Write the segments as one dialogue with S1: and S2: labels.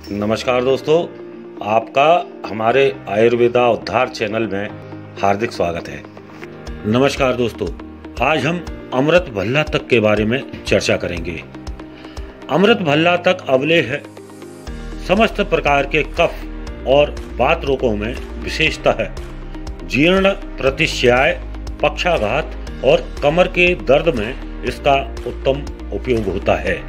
S1: नमस्कार दोस्तों, आपका हमारे आयुर्वेदा उद्धार चैनल में हार्दिक स्वागत है। नमस्कार दोस्तों, आज हम अमृत भल्ला तक के बारे में चर्चा करेंगे। अमृत भल्ला तक अवलेह समस्त प्रकार के कफ और वात रोगों में विशेषतः जीर्ण, प्रतिश्याय, पक्षाघात और कमर के दर्द में इसका उत्तम उपयोग होता है।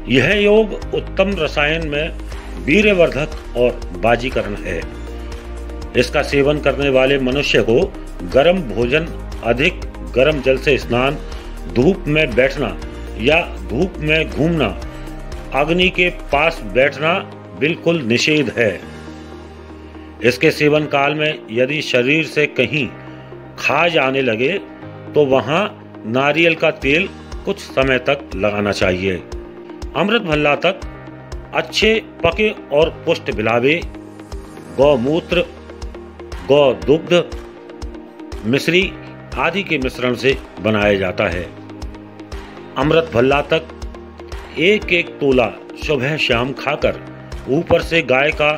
S1: यह योग उत्तम रसायन में वीर्यवर्धक और बाजीकरण है। इसका सेवन करने वाले मनुष्य को गर्म भोजन, अधिक गर्म जल से स्नान, धूप में बैठना या धूप में घूमना, अग्नि के पास बैठना बिल्कुल निषेध है। इसके सेवन काल में यदि शरीर से कहीं खाज आने लगे तो वहां नारियल का तेल कुछ समय तक लगाना चाहिए। अमृत भल्ला तक अच्छे पके और पुष्ट बिलावे, गौमूत्र, गौ दुग्ध, मिश्री आदि के मिश्रण से बनाया जाता है। अमृत भल्ला तक एक एक तोला सुबह शाम खाकर ऊपर से गाय का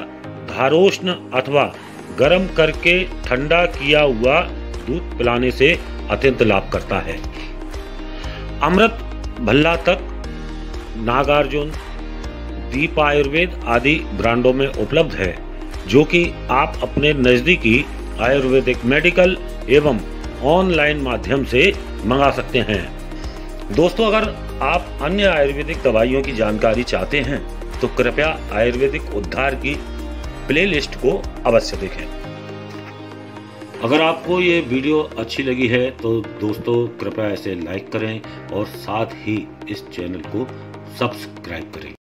S1: धारोष्ण अथवा गर्म करके ठंडा किया हुआ दूध पिलाने से अत्यंत लाभ करता है। अमृत भल्ला तक नागार्जुन, दीप आयुर्वेद आदि ब्रांडों में उपलब्ध है, जो कि आप अपने नज़दीकी आयुर्वेदिक मेडिकल एवं ऑनलाइन माध्यम से मंगा सकते हैं। दोस्तों, अगर आप अन्य आयुर्वेदिक दवाइयों की जानकारी चाहते हैं तो कृपया आयुर्वेदिक उद्धार की प्लेलिस्ट को अवश्य देखें। अगर आपको ये वीडियो अच्छी लगी है तो दोस्तों कृपया इसे लाइक करें और साथ ही इस चैनल को सब्सक्राइब करें।